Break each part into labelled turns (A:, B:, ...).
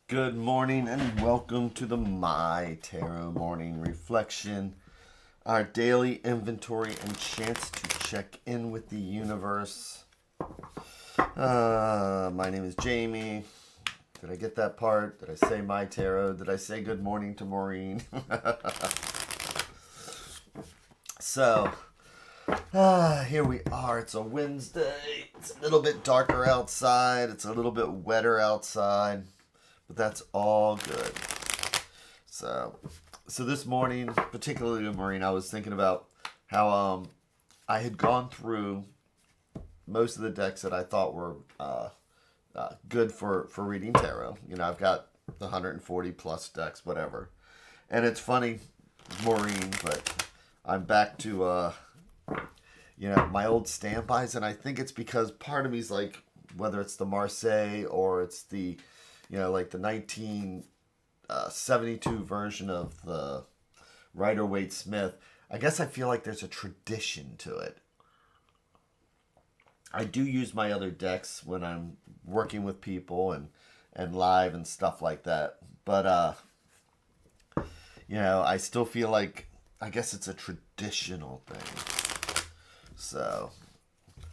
A: Good morning and welcome to the My Tarot Morning Reflection, our daily inventory and chance to check in with the universe. My name is Jamie. Did I get that part? Did I say My Tarot? Did I say good morning to Maureen? So, here we are. It's a Wednesday. It's a little bit darker outside. It's a little bit wetter outside. But that's all good. So this morning, particularly Maureen, I was thinking about how I had gone through most of the decks that I thought were good for reading tarot. You know, I've got the 140 plus decks, whatever. And it's funny, Maureen, but I'm back to my old standbys, and I think it's because part of me's like, whether it's the Marseille or it's the like the 1972 version of the Rider-Waite-Smith, I guess I feel like there's a tradition to it. I do use my other decks when I'm working with people and live and stuff like that. But, I still feel like, I guess it's a traditional thing. So,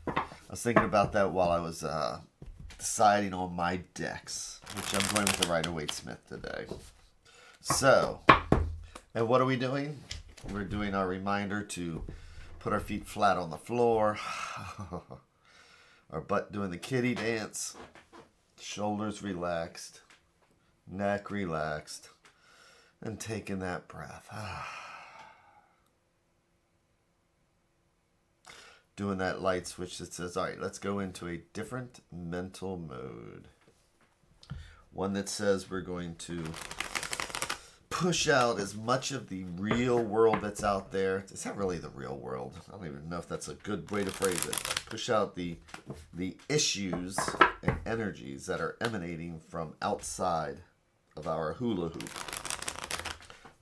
A: I was thinking about that while I was deciding on my decks, which I'm going with the Rider-Waite-Smith today. So, and what are we doing? We're doing our reminder to put our feet flat on the floor, our butt doing the kitty dance, shoulders relaxed, neck relaxed, and taking that breath. Doing that light switch that says, all right, let's go into a different mental mode. One that says we're going to push out as much of the real world that's out there. Is that really the real world? I don't even know if that's a good way to phrase it. Push out the issues and energies that are emanating from outside of our hula hoop,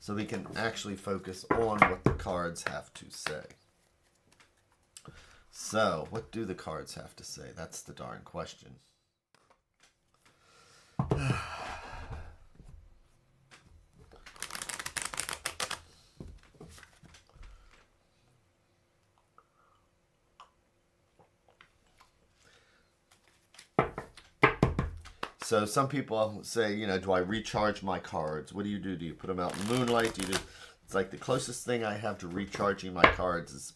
A: so we can actually focus on what the cards have to say. So, what do the cards have to say? That's the darn question. So some people say, do I recharge my cards? What do you do? Do you put them out in moonlight? It's like the closest thing I have to recharging my cards is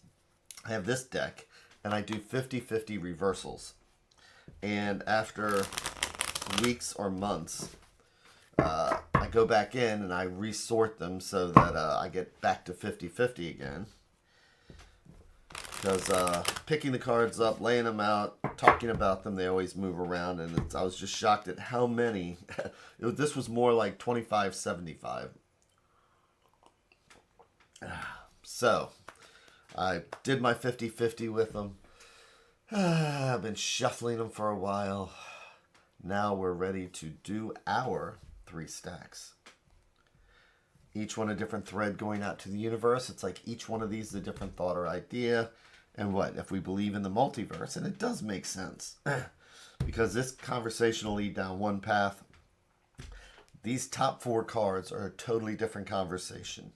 A: I have this deck, and I do 50-50 reversals. And after weeks or months, I go back in and I resort them so that I get back to 50-50 again. Because picking the cards up, laying them out, talking about them, they always move around. And I was just shocked at how many. This was more like 25-75. So I did my 50-50 with them. I've been shuffling them for a while. Now we're ready to do our 3 stacks. Each one a different thread going out to the universe. It's like each one of these is a different thought or idea. And what? If we believe in the multiverse, and it does make sense. Because this conversation will lead down one path. These top 4 cards are a totally different conversation.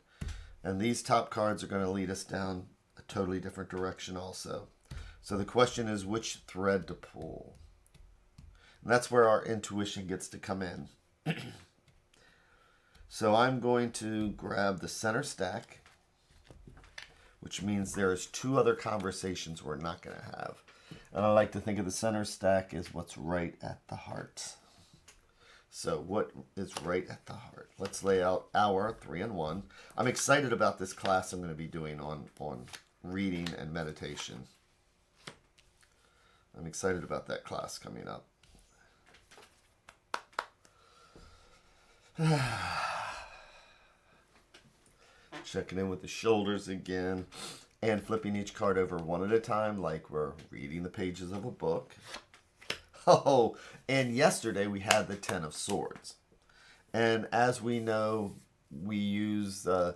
A: And these top cards are going to lead us down a totally different direction also. So the question is which thread to pull. And that's where our intuition gets to come in. So I'm going to grab the center stack, which means there's 2 other conversations we're not going to have. And I like to think of the center stack as what's right at the heart. So what is right at the heart? Let's lay out our 3-in-1. I'm excited about this class I'm going to be doing on reading and meditation. I'm excited about that class coming up. Checking in with the shoulders again, and flipping each card over one at a time like we're reading the pages of a book. Oh, and yesterday we had the 10 of Swords. And as we know, we use the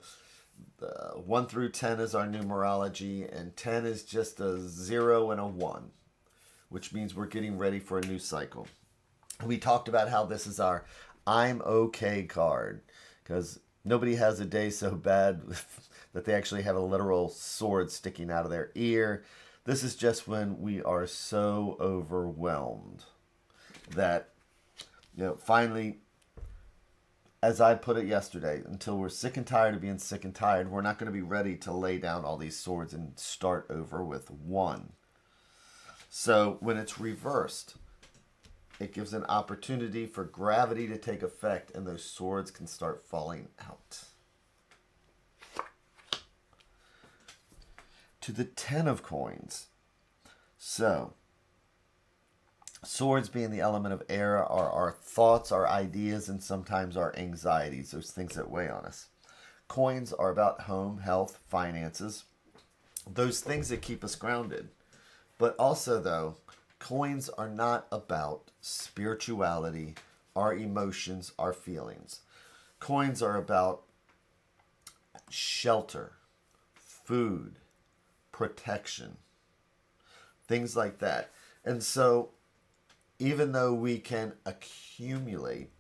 A: 1 through 10 as our numerology, and 10 is just a 0 and a 1, which means we're getting ready for a new cycle. We talked about how this is our I'm okay card, because nobody has a day so bad that they actually have a literal sword sticking out of their ear. This is just when we are so overwhelmed that, finally, as I put it yesterday, until we're sick and tired of being sick and tired, we're not going to be ready to lay down all these swords and start over with one. So when it's reversed, it gives an opportunity for gravity to take effect and those swords can start falling out. To the 10 of coins. So, swords being the element of air are our thoughts, our ideas, and sometimes our anxieties, those things that weigh on us. Coins are about home, health, finances, those things that keep us grounded. But also, though, coins are not about spirituality, our emotions, our feelings. Coins are about shelter, food, protection, things like that. And so, even though we can accumulate,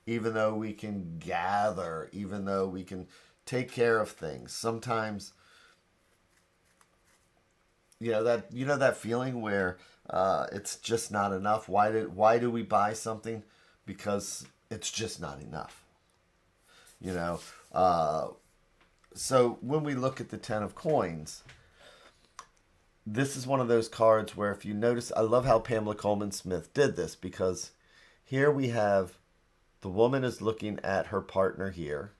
A: even though we can gather, even though we can take care of things, sometimes, that feeling where it's just not enough. Why do we buy something? Because it's just not enough. So when we look at the 10 of coins, this is one of those cards where, if you notice, I love how Pamela Coleman Smith did this, because here we have the woman is looking at her partner here.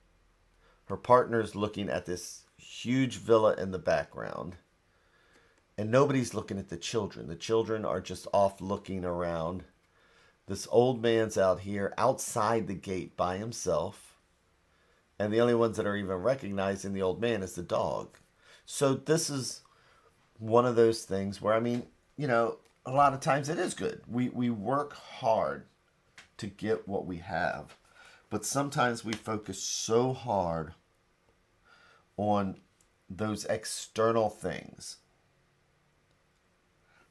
A: Her partner is looking at this huge villa in the background. And nobody's looking at the children. The children are just off looking around. This old man's out here outside the gate by himself. And the only ones that are even recognizing the old man is the dog. So this is one of those things where, a lot of times it is good. We work hard to get what we have. But sometimes we focus so hard on those external things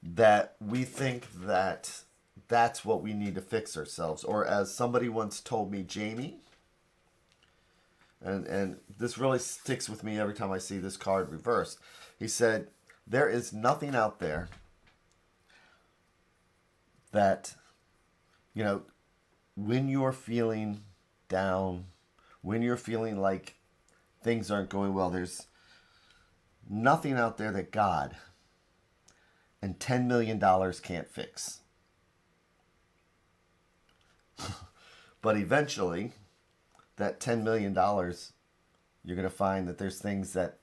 A: that we think that that's what we need to fix ourselves. Or as somebody once told me, Jamie, and this really sticks with me every time I see this card reversed. He said, there is nothing out there that, when you're feeling down, when you're feeling like things aren't going well, there's nothing out there that God and $10 million can't fix. But eventually, that $10 million, you're going to find that there's things that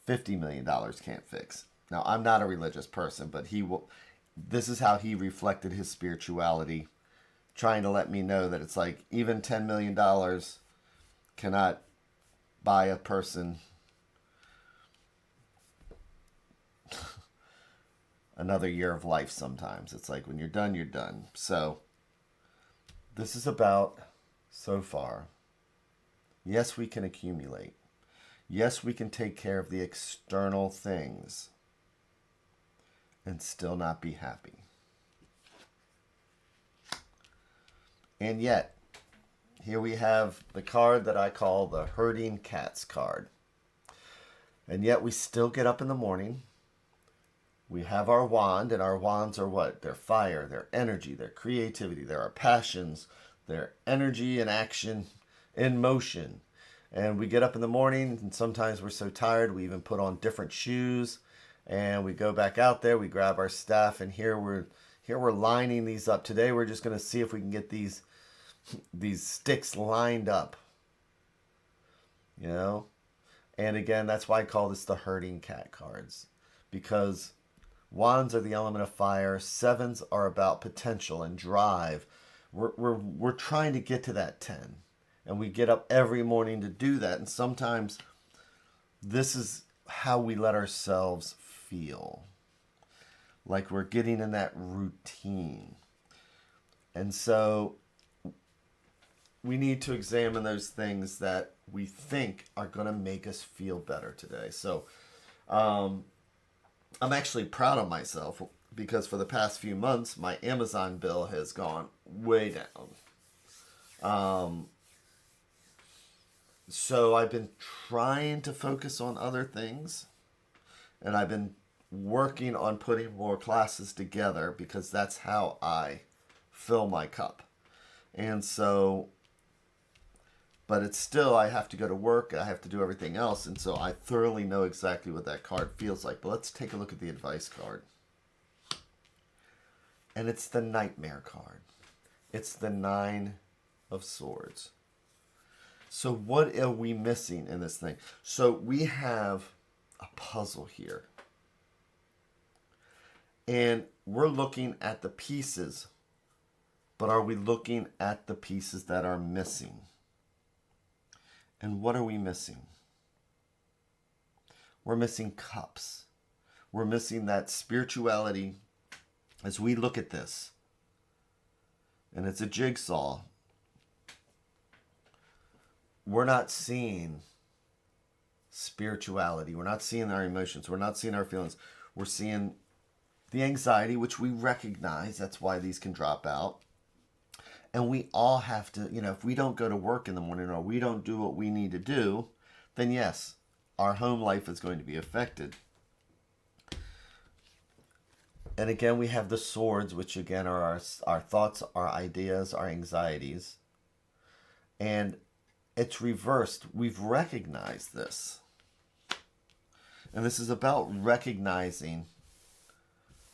A: $50 million can't fix. Now, I'm not a religious person, but this is how he reflected his spirituality, trying to let me know that it's like even $10 million cannot buy a person another year of life sometimes. It's like when you're done, you're done. So this is about, so far, yes, we can accumulate. Yes, we can take care of the external things and still not be happy. And yet, here we have the card that I call the herding cats card. And yet we still get up in the morning. We have our wand, and our wands are what? They're fire, they're energy, they're creativity, they're our passions, they're energy and action in motion. And we get up in the morning, and sometimes we're so tired, we even put on different shoes, and we go back out there, we grab our staff, and here we're lining these up. Today we're just going to see if we can get these sticks lined up. And again, that's why I call this the herding cat cards, because wands are the element of fire. Sevens are about potential and drive. We're trying to get to that 10. And we get up every morning to do that. And sometimes this is how we let ourselves feel. Like we're getting in that routine. And so we need to examine those things that we think are going to make us feel better today. So I'm actually proud of myself, because for the past few months, my Amazon bill has gone way down. So I've been trying to focus on other things, and I've been working on putting more classes together because that's how I fill my cup. And so, but it's still, I have to go to work, I have to do everything else, and so I thoroughly know exactly what that card feels like. But let's take a look at the advice card. And it's the Nightmare card. It's the Nine of Swords. So what are we missing in this thing? So we have a puzzle here. And we're looking at the pieces, but are we looking at the pieces that are missing? And what are we missing? We're missing cups. We're missing that spirituality as we look at this. And it's a jigsaw. We're not seeing spirituality. We're not seeing our emotions. We're not seeing our feelings. We're seeing the anxiety, which we recognize. That's why these can drop out. And we all have to, if we don't go to work in the morning or we don't do what we need to do, then yes, our home life is going to be affected. And again, we have the swords, which again are our thoughts, our ideas, our anxieties. And it's reversed. We've recognized this. And this is about recognizing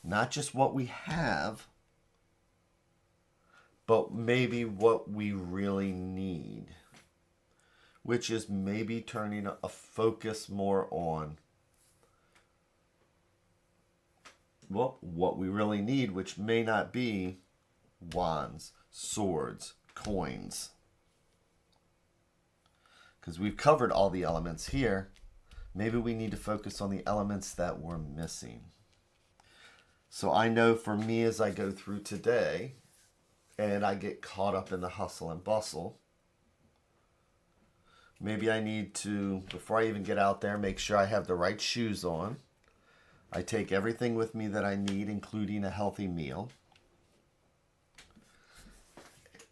A: not just what we have, but maybe what we really need, which is maybe turning a focus more on what we really need, which may not be wands, swords, coins. Because we've covered all the elements here. Maybe we need to focus on the elements that we're missing. So I know for me as I go through today, and I get caught up in the hustle and bustle, maybe I need to, before I even get out there, make sure I have the right shoes on. I take everything with me that I need, including a healthy meal.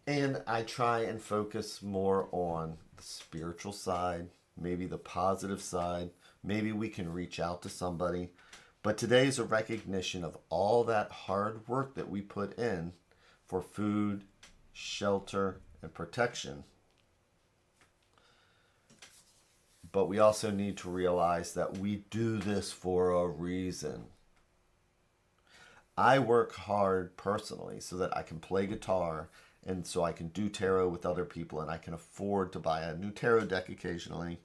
A: And I try and focus more on the spiritual side, maybe the positive side. Maybe we can reach out to somebody. But today is a recognition of all that hard work that we put in for food, shelter, and protection. But we also need to realize that we do this for a reason. I work hard personally so that I can play guitar and so I can do tarot with other people, and I can afford to buy a new tarot deck occasionally,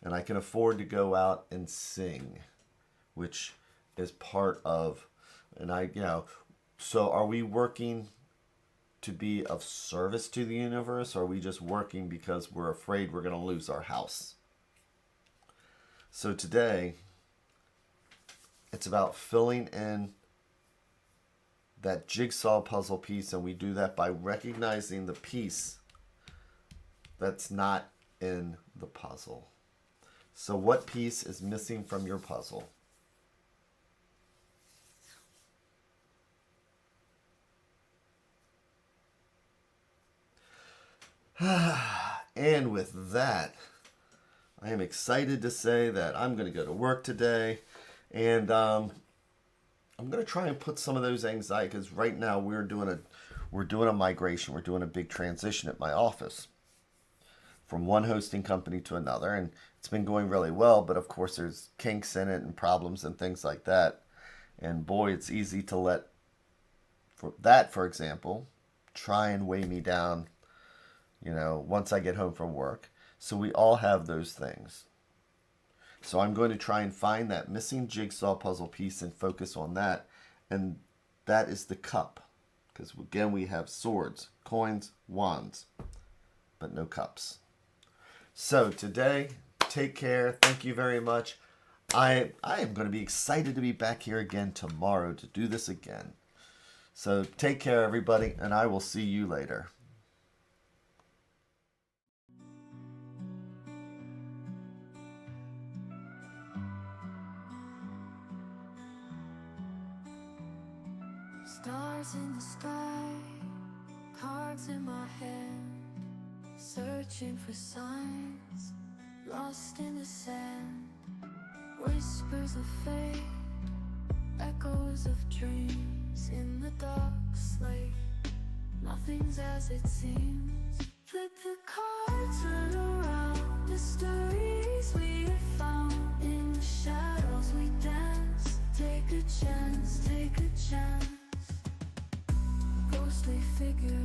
A: and I can afford to go out and sing, which is part of, so are we working to be of service to the universe, or are we just working because we're afraid we're going to lose our house? So today, it's about filling in that jigsaw puzzle piece, and we do that by recognizing the piece that's not in the puzzle. So what piece is missing from your puzzle? And with that, I am excited to say that I'm going to go to work today, and I'm going to try and put some of those anxiety, because right now we're doing a migration, we're doing a big transition at my office from one hosting company to another, and it's been going really well, but of course there's kinks in it and problems and things like that. And boy, it's easy to let for example, try and weigh me down, once I get home from work. So we all have those things. So I'm going to try and find that missing jigsaw puzzle piece and focus on that. And that is the cup. Because again, we have swords, coins, wands, but no cups. So today, take care. Thank you very much. I am going to be excited to be back here again tomorrow to do this again. So take care, everybody, and I will see you later.
B: Stars in the sky, cards in my hand. searching for signs, lost in the sand. Whispers of fate, echoes of dreams in the dark slate. Nothing's as it seems. Flip the cards, turn around. Mysteries we have found. In the shadows we dance. Take a chance, take a chance. Ghostly figure